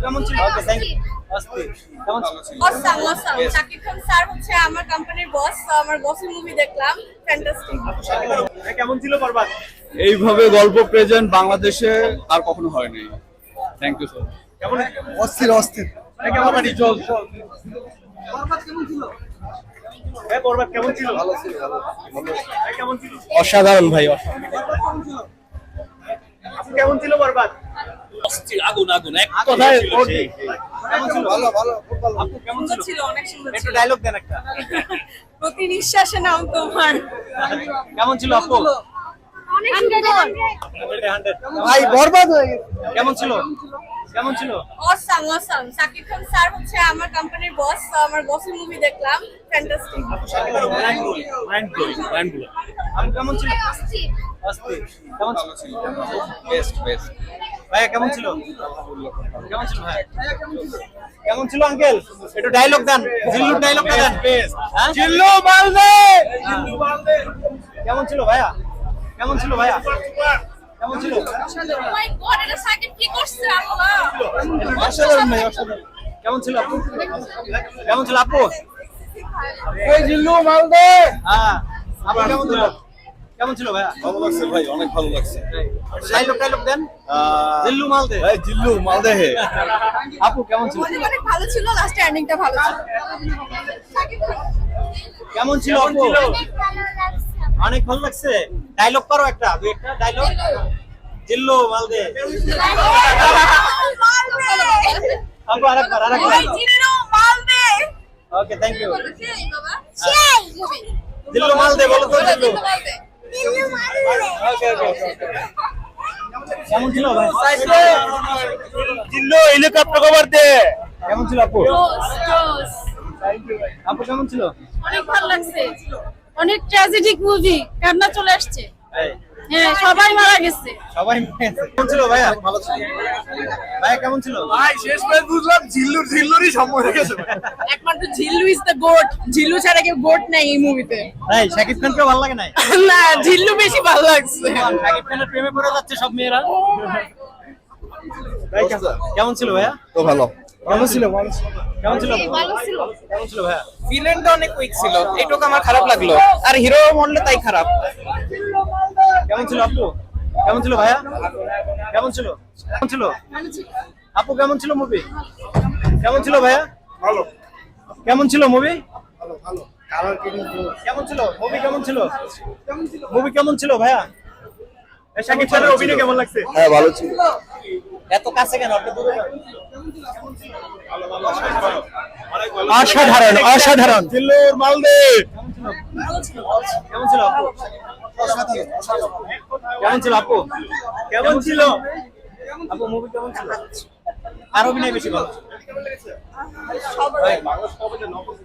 কেমন ছিল? ওকে, thank you. অস্থির। কেমন ছিল? Awesome awesome Shakib Khan sir হচ্ছে আমার কোম্পানির বস, আমার বসের মুভি দেখলাম, ফ্যান্টাস্টিক। কেমন ছিল বরবাদ? এইভাবে গল্প প্রেজেন্ট বাংলাদেশে আর কখনো হয়নি। Thank you sir. কেমন? অস্থির অস্থির। কেমন চল বরবাদ কেমন ছিল? ভালো ছিল, ভালো। কেমন ছিল? অসাধারণ ভাই। কেমন ছিল বরবাদ? অস্থির, আগুন আগুন এক কথায় কেমন ছিল? ভালো ভালো, খুব ভালো। আপু কেমন সুন্দর ছিল? ছিল, অনেক সুন্দর একটু ছিল। ডায়লগ দেন একটা। প্রতি নিঃশ্বাসে নাম তোমার। কেমন ছিল আপু? অনেক সুন্দর। 100 ভাই বরবাদ হয়ে গেছে। কেমন ছিল? কেমন ছিল? Awesome awesome Shakib Khan sir হচ্ছে আমার কোম্পানির বস, আমার বসের মুভি দেখলাম, ফ্যান্টাস্টিক। Mind blowing. আপু কেমন ছিল? অস্থির। কেমন ছিল? Best best. ভাইয়া কেমন ছিল? কেমন ছিল ভাই? কেমন ছিল আঙ্কেল? একটু ডায়লগ দেন, জিল্লুর ডায়লগটা দেন। হ্যাঁ? জিল্লু মালদে। কেমন ছিল ভাইয়া? কেমন ছিল ভাইয়া? কেমন ছিল? ও মাই গড, এটা সাকিব কি করছে আল্লাহ। অসাধারণ ভাই, অসাধারণ। কেমন ছিল আপু? কেমন ছিল আপু? এই জিল্লু মালদে। হ্যাঁ, আপু কেমন ছিল? কেমন ছিল ভাইয়া? ভালো লাগছে ভাই, অনেক ভালো লাগছে। ডায়লগ দেন। জিল্লু মালদে। ভাই জিল্লু মালদে। আপু কেমন ছিল? অনেক অনেক ভালো ছিল, লাস্টে এন্ডিংটা ভালো ছিল। কেমন ছিল আপু? অনেক ভালো লাগছে। ডায়লগ করো একটা, দুই একটা ডায়লগ। জিল্লু মালদে। আপু আরেকবার। ওকে, থ্যাংক ইউ। জিল্লু মালদে বলো তো, জিল্লু। ওকে ওকে। কেমন ছিল ভাই? জিল্লু হেলিকপ্টার কভার দে। কেমন ছিল আপু? আপু কেমন ছিল? অনেক ভালো লাগছে, অনেক ট্র্যাজেডিক মুভি, কান্না চলে আসছে। এই, হ্যাঁ, সবাই মারা গেছে। সবাই কেমন ছিল ভাইয়া? ভালো ছিল। ভাইয়া কেমন ছিল? ভাই শেষ পর্যন্ত বুঝলাম জিল্লুরই সময় হয়ে গেছে। একমাত্র ঝিল্লু ইজ দ্য গোট, ঝিল্লু ছাড়া কেউ গোট নাই এই মুভিতে। এই শাকিব খানকে ভালো লাগে নাই? না, ঝিল্লু বেশি ভালো লাগছে। শাকিব খানের প্রেমে পড়ে যাচ্ছে সব মেয়েরা। ভাই কেমন ছিল ভাইয়া? তো ভালো। ভালো ছিল, ভালো ছিল। কেমন ছিল? ভালো ছিল। কেমন ছিল ভাইয়া? ভিলেনটা অনেক উইক ছিল, এইটুকু আমার খারাপ লাগলো। আর হিরো মরলে তাই খারাপ। কেমন ছিল আপু? কেমন ছিল ভাইয়া? কেমন ছিল? কেমন ছিল? আপু কেমন ছিল মুভি? কেমন ছিল ভাইয়া? ভালো। কেমন ছিল মুভি? ভালো ভালো। কালার কিং কেমন ছিল মুভি? কেমন ছিল মুভি? কেমন ছিল ভাইয়া? এই শাকিব খানের অভিনয় কেমন লাগছে? হ্যাঁ ভালো ছিল। এত কাছে কেন, আপনি দূরে যান। অসাধারণ অসাধারণ। জিল্লুর মালদে। কেমন ছিল আপু? কেমন ছিল আপু? কেমন ছিল আপু? মুভি কেমন ছিল? আর অভিনয় বেশি ভালো। ভাই,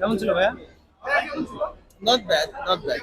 কেমন ছিল ভাইয়া? Not bad, not bad.